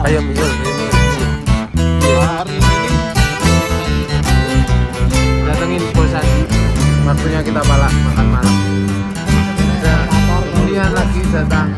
Ayam mil. Hari ini Datengin Bos Andi. Waktunya kita makan malam. Kemudian lagi datang.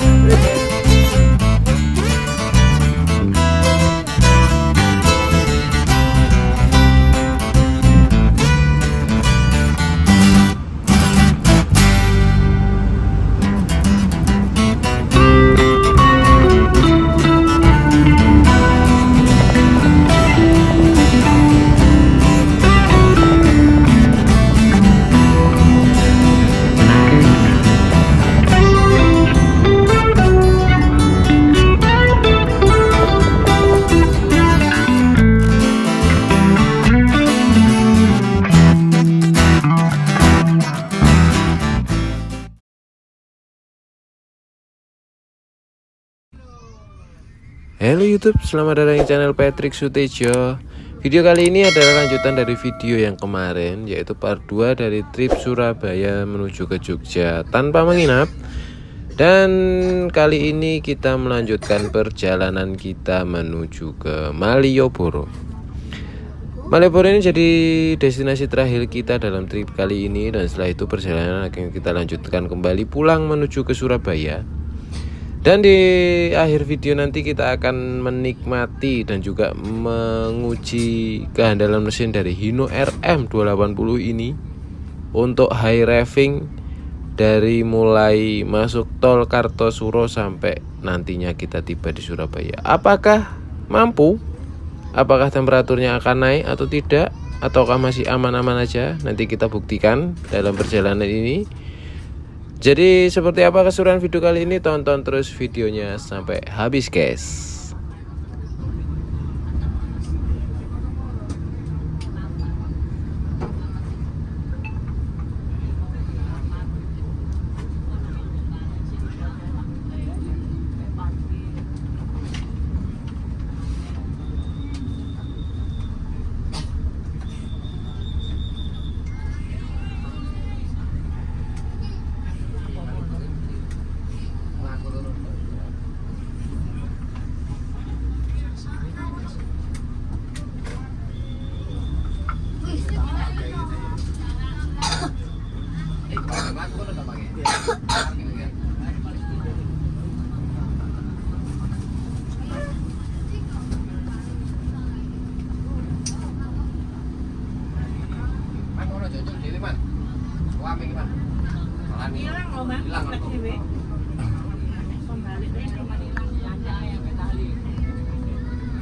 Halo YouTube, selamat datang di channel Patrick Sutejo. Video kali ini adalah lanjutan dari video yang kemarin, yaitu part 2 dari trip Surabaya menuju ke Jogja tanpa menginap. Dan kali ini kita melanjutkan perjalanan kita menuju ke Malioboro. Malioboro ini jadi destinasi terakhir kita dalam trip kali ini. Dan setelah itu perjalanan akan kita lanjutkan kembali pulang menuju ke Surabaya. Dan di akhir video nanti kita akan menikmati dan juga menguji kehandalan mesin dari Hino RM 280 ini untuk high revving dari mulai masuk tol Kartosuro sampai nantinya kita tiba di Surabaya. Apakah mampu? Apakah temperaturnya akan naik atau tidak? Ataukah masih aman-aman aja? Nanti kita buktikan dalam perjalanan ini. Jadi seperti apa keseruan video kali ini? Tonton terus videonya sampai habis guys.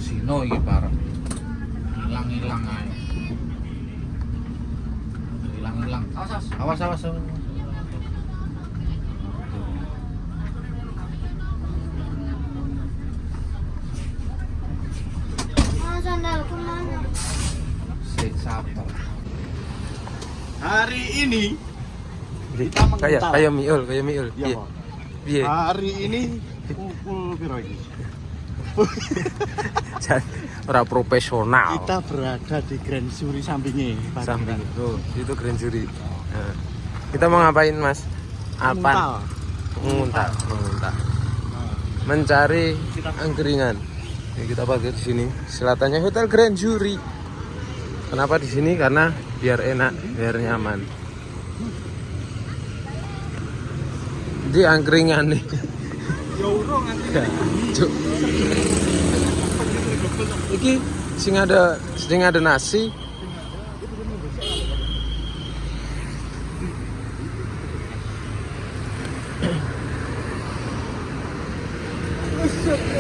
Sino iki parah. Hilang-hilang ae. Hilang-hilang. Awas. Sandalku mana? Sabar. Hari ini Kayak miul. iya, Pak. Piye? Hari ini pukul piro iki? Ora profesional. Kita berada di Grand Suri sampingnya. Samping. Oh, itu Grand Jury. Nah, kita mau ngapain, Mas? Apa? Menguntal. Mencari angkringan. Ini kita parkir di sini. Selatannya Hotel Grand Jury. Kenapa di sini? Karena biar enak, biar nyaman. Di angkringan nih. Ya urung angkringan. Iki sing ada nasi.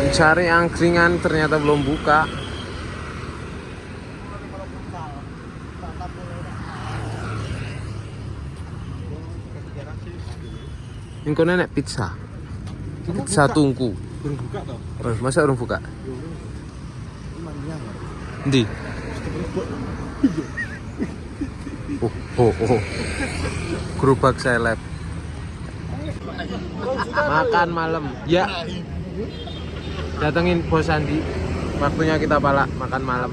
Mencari angkringan ternyata belum buka. Ini kok nenek pizza tungku. Belum buka toh? Masa belum buka? Ndi? Oh. Gerobak seleb. Makan malam. Ya. Datengin Bos Andi. Waktunya kita makan malam.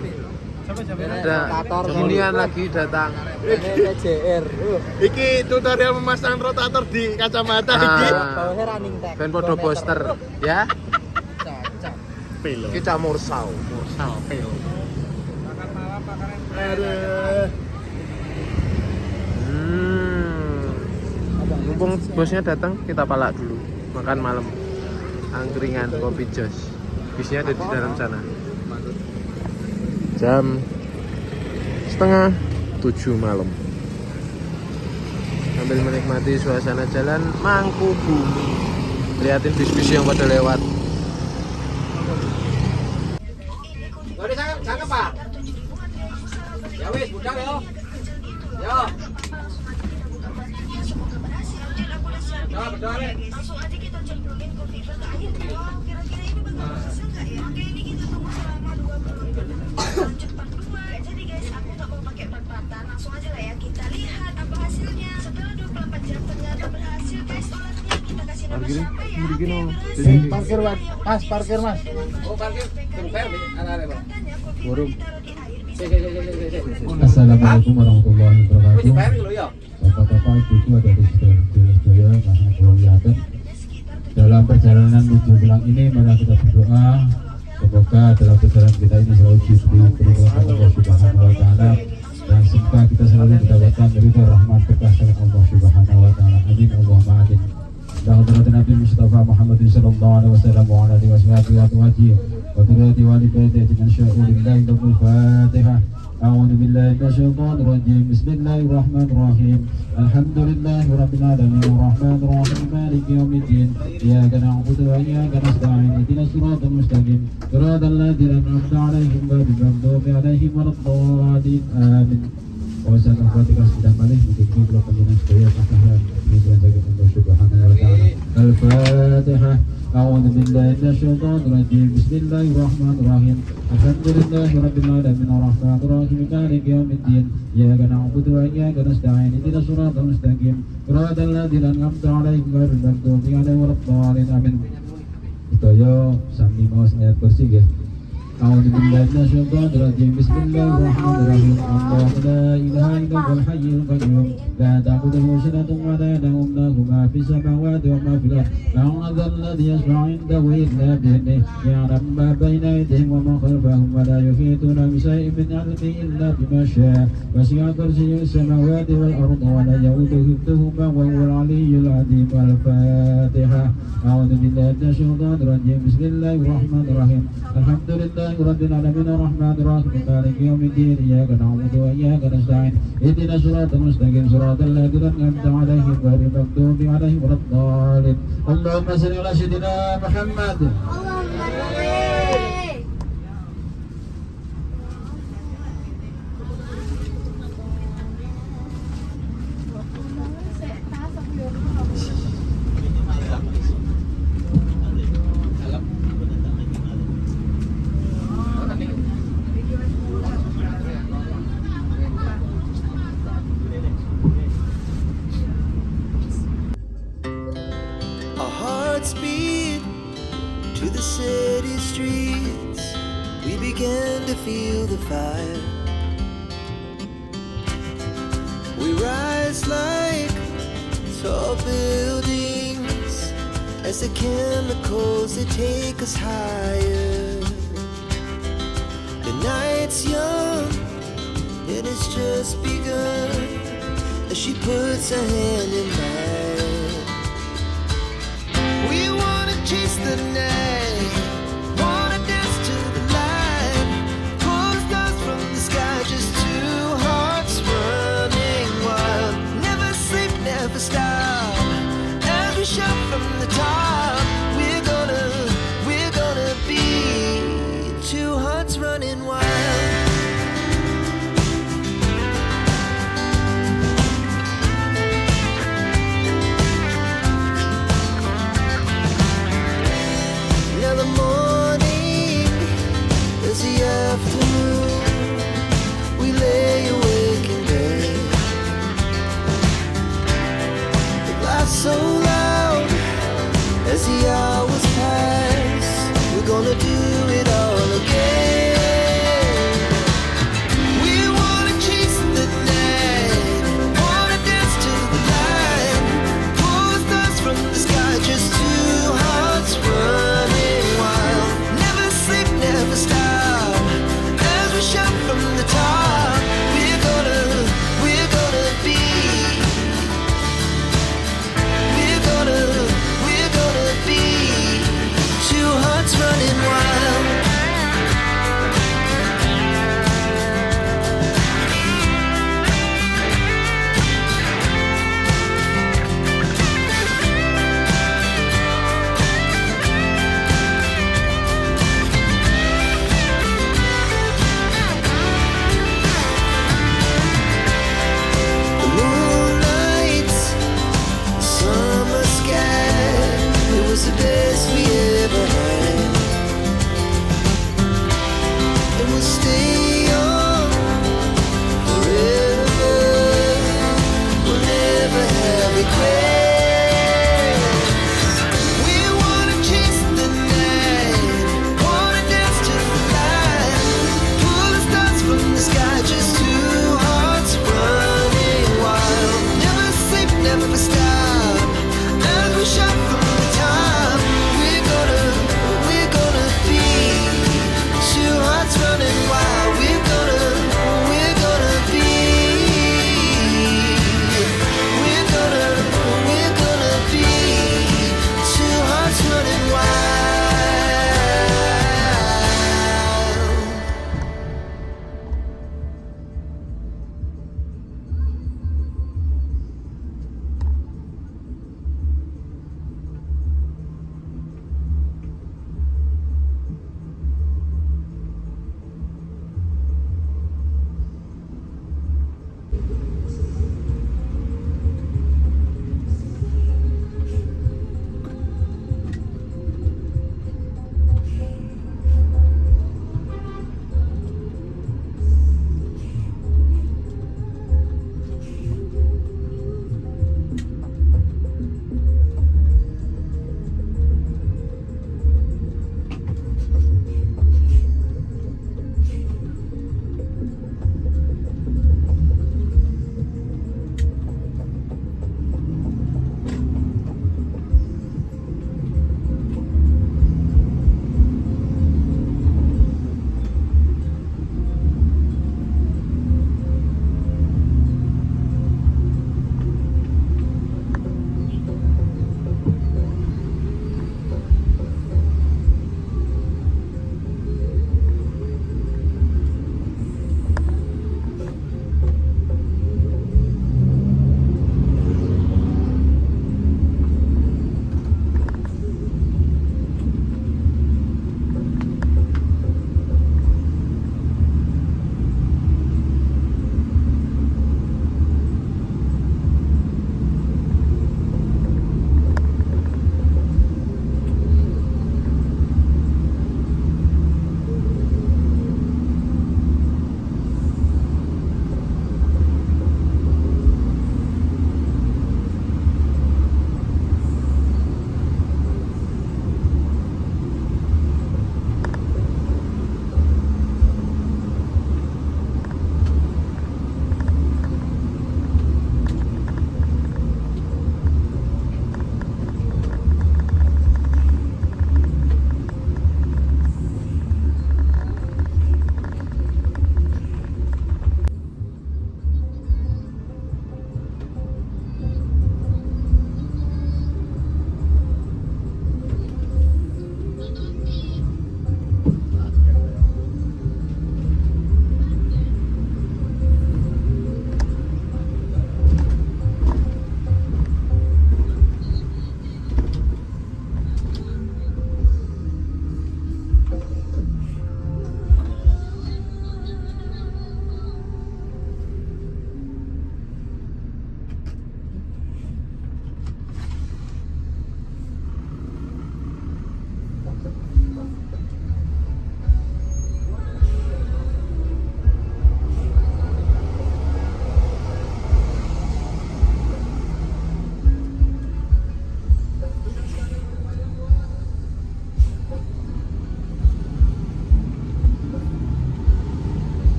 Ada ginian lagi datang. TJR. Iki tutorial memasang rotator di kacamata iki. Bawahnya running tag. Ben podo poster, ya. Pelo. Kita mursal. Mursal pelo. Makan malam makanan Aduh. Mumpung bosnya datang, kita palak dulu. Makan malam. Angkringan kopi jos. Bisnya ada di dalam sana. Jam 6:30 malam. Sambil menikmati suasana jalan Mangkubumi. Lihatin bis-bis yang pada lewat. Udah cakep Pak. Ya wis, budal yo. Yo. Ya, betul. Langsung aja kita cemplungin ke Viva ke akhir kalau kira-kira ini bakal berhasil nggak ya? Oke, ini kita tunggu selama 2 bulan. Lanjut part 2. Jadi guys, aku nggak mau pakai part-partan. Langsung aja lah ya, kita lihat apa hasilnya. Setelah 24 jam ternyata berhasil guys. Olehnya kita kasih nama siapa ya? Oke, berhasil. Parkir Mas. Mas, parkir Mas. Oh, parkir fair nih, anak-anak. Katanya Covid ditaruh di air bisa. Assalamualaikum warahmatullahi Wis wabarakatuh. fair lho ya. Bapak-bapak, ibu-ibu, adik-adik saudara-saudara yang belum lihat. Dalam perjalanan menuju pulang ini, mari kita berdoa semoga dalam perjalanan kita ini selalu diberi perlindungan Allah Subhanahu Wa Taala dan semoga kita selalu mendapatkan ridho rahmat berkah dari Allah Subhanahu Wa Taala. Amin Allahumma amin. Alhamdulillah Nabi Mustafa Muhammad sallallahu alaihi wasallam wa ala alihi wasallam wa turati walidayhi dengan sya'ulillahi wa Fatihah. أعوذ بالله من الشيطان الرجيم بسم الله الرحمن الرحيم الحمد لله رب العالمين الرحمن الرحيم مالك يوم الدين إياك نعبد وإياك نستعين اهدنا الصراط المستقيم صراط الذين أنعمت عليهم غير المغضوب عليهم ولا الضالين آمين. Wawasan al-Fatihah sudah balik mungkin kalau penjelas saya katakan ini jaga Allah Subhanahu Wa Taala. Al-Fatihah. أعوذ بالله من الشيطان الرجيم بسم الله الرحمن الرحيم الحمد لله رب العالمين الرحمن الرحيم مالك يوم الدين إياك نعبد وإياك نستعين اهدنا الصراط المستقيم صراط الذين أنعمت عليهم غير المغضوب عليهم ولا الضالين آمين. Sedaya sami maos ayat kursi nggih. أعوذ بالله من الشيطان الرجيم بسم الله الرحمن الرحيم الله لا إله إلا هو الحي القيوم لا تأخذه سنة ولا نوم له ما في السماوات وما في الأرض من ذا الذي يشفع عنده إلا بإذنه يعلم ما بين أيديهم وما خلفهم ولا يحيطون بشيء من علمه إلا بما شاء وسع كرسيه السماوات والأرض ولا يؤوده حفظهما وهو العلي العظيم. الفاتحة. أعوذ بالله من الشيطان الرجيم بسم الله الرحمن الرحيم الحمد لله رب العالمين الرحمن الرحيم مالك يوم الدين إياك نعبد وإياك نستعين اهدنا الصراط المستقيم صراط الذين أنعمت عليهم غير المغضوب عليهم ولا الضالين. اللهم صل على سيدنا محمد. Allahumma sholli. Our hearts beat to the city streets. We began to feel the fire. We rise like tall buildings as the chemicals they take us higher. The night's young and it's just begun as she puts her hand in mine. We wanna chase the night, wanna dance to the light, pull the stars from the sky, just two hearts running wild. Never sleep, never stop, every shot from the top. We're gonna be two hearts running wild.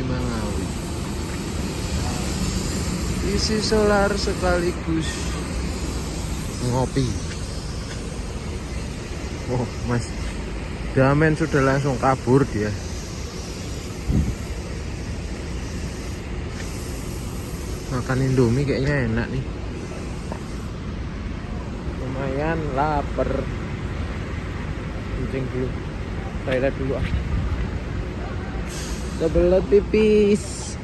Ngawi. Isi solar sekaligus ngopi. Oh mas, Damen sudah langsung kabur dia. Makan Indomie kayaknya enak nih. Lumayan lapar. Kencing dulu, toilet dulu ah. Kebelet pipis.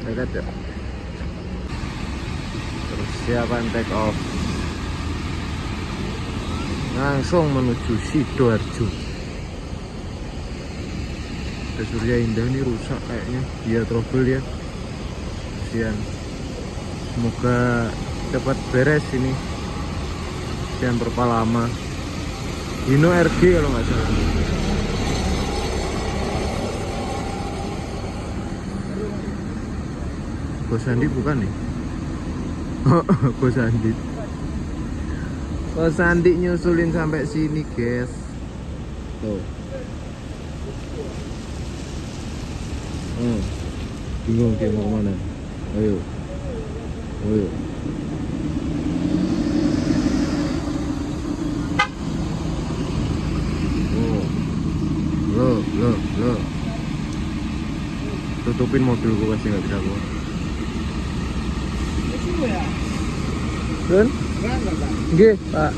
Toilet ya. Persiapan take off. Langsung menuju Sidoarjo. Surya Indah ini rusak kayaknya, dia trouble ya. Kasihan. Semoga cepat beres ini. Kasihan berapa lama. Hino RG kalau nggak salah. Bos Sandi bukan nih? Bos Sandi. Bos Sandi nyusulin sampai sini guys. Tuh. Bingung kayak mau kemana? Ayo. Oh, lo. Tutupin mobil gua pasti nggak bisa gua. Ren? Nggih, Pak.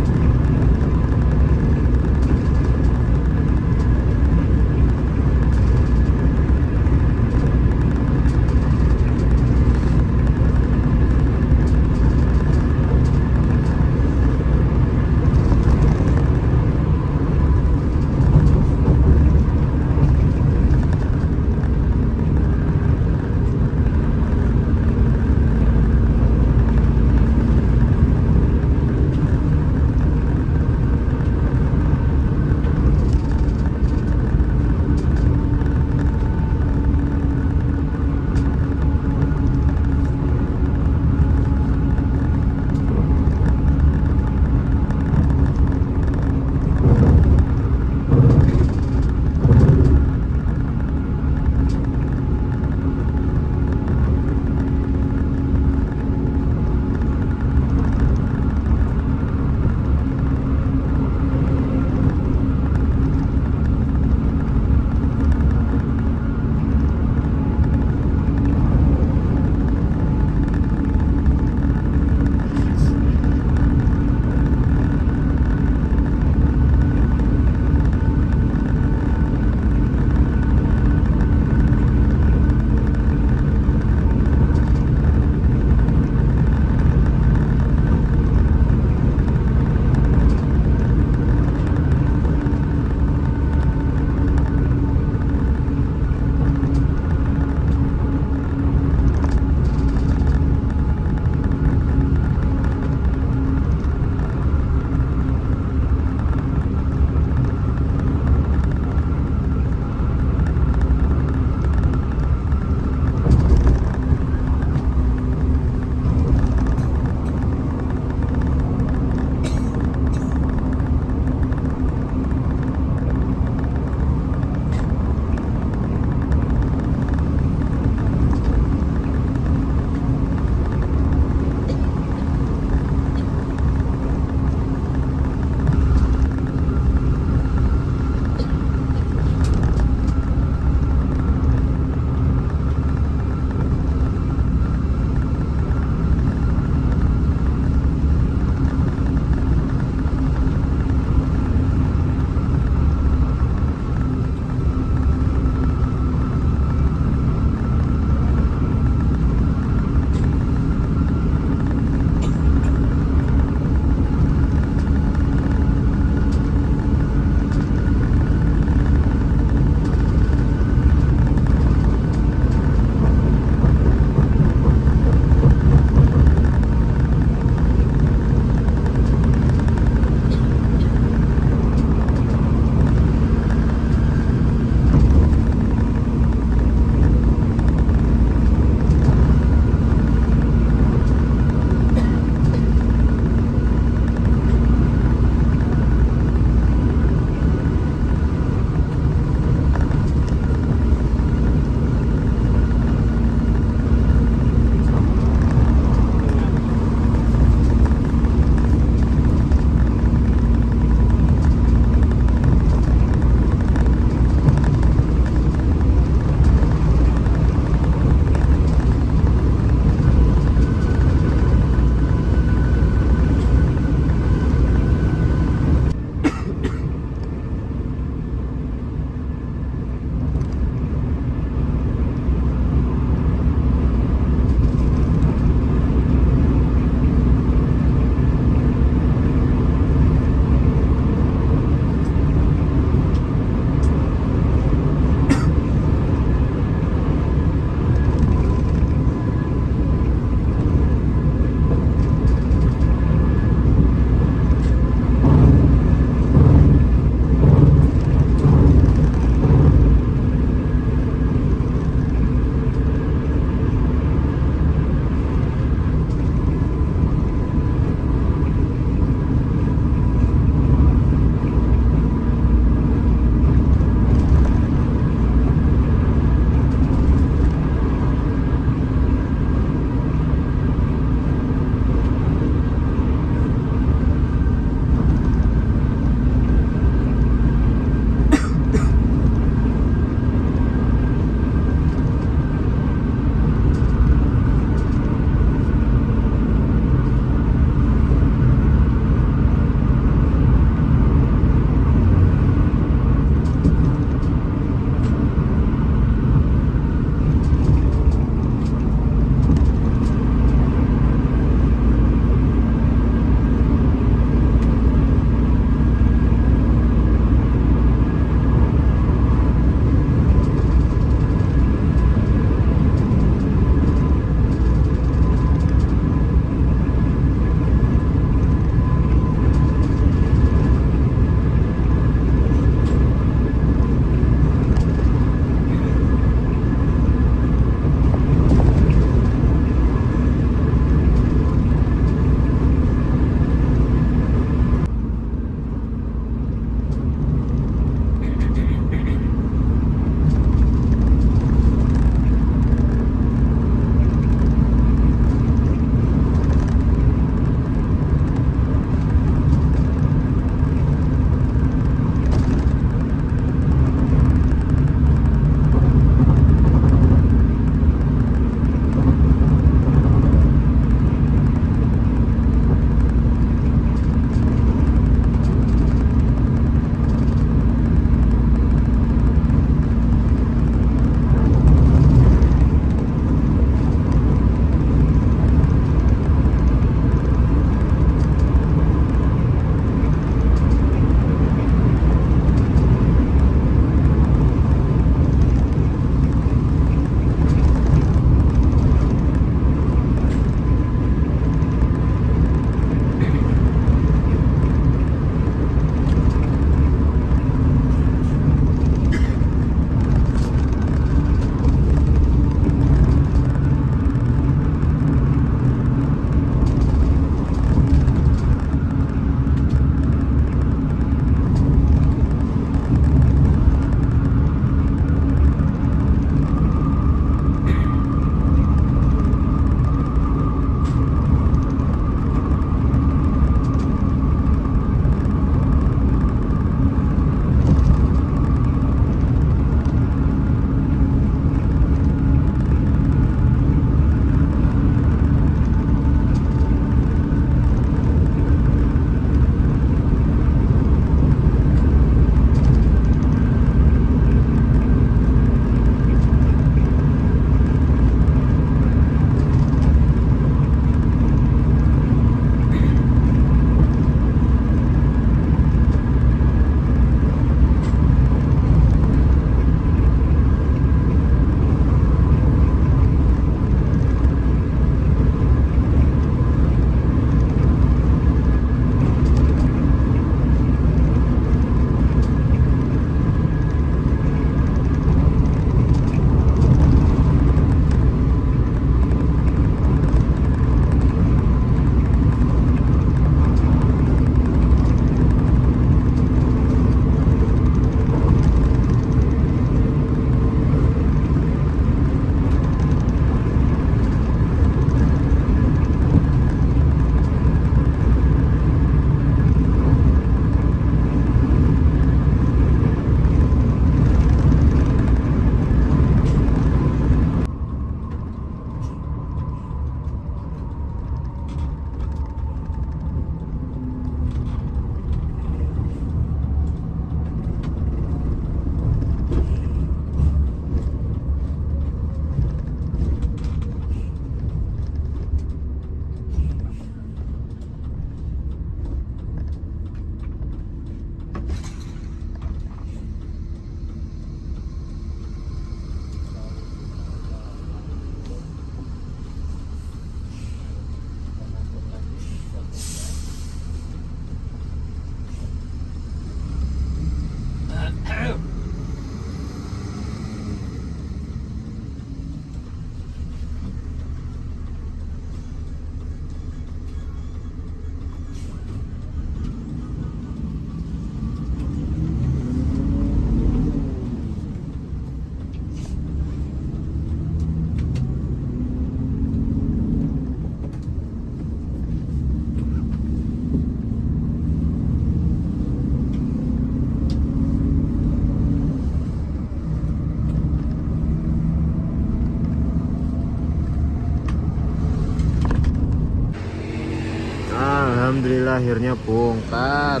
Alhamdulillah akhirnya bongkar.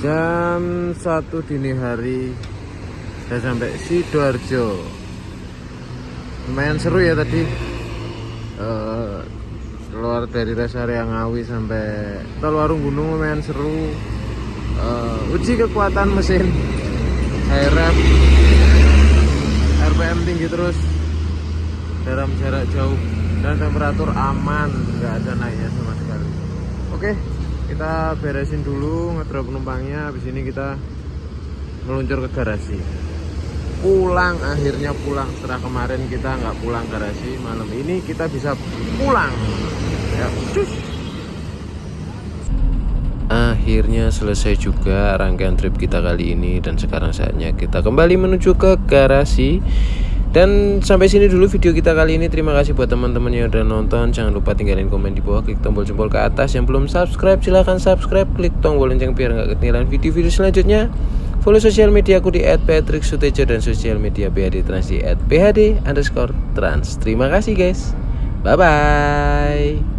Jam 1 dini hari saya sampai Sidoarjo. Lumayan seru ya tadi. Keluar dari rest area Ngawi sampai Tol Warung Gunung lumayan seru. Uji kekuatan mesin, HRF, RPM tinggi terus dalam jarak jauh dan temperatur aman, nggak ada naiknya sama sekali. Oke, kita beresin dulu ngedrop penumpangnya. Habis ini kita meluncur ke garasi. Pulang, akhirnya pulang. Setelah kemarin kita nggak pulang garasi, malam ini kita bisa pulang. Ya, cus. Akhirnya selesai juga rangkaian trip kita kali ini, dan sekarang saatnya kita kembali menuju ke garasi. Dan sampai sini dulu video kita kali ini. Terima kasih buat teman-teman yang udah nonton. Jangan lupa tinggalin komen di bawah, klik tombol jempol ke atas. Yang belum subscribe silahkan subscribe, klik tombol lonceng biar nggak ketinggalan video-video selanjutnya. Follow sosial media aku di @patricksutejo dan sosial media PHD Trans di @phd_trans. Terima kasih guys, bye bye.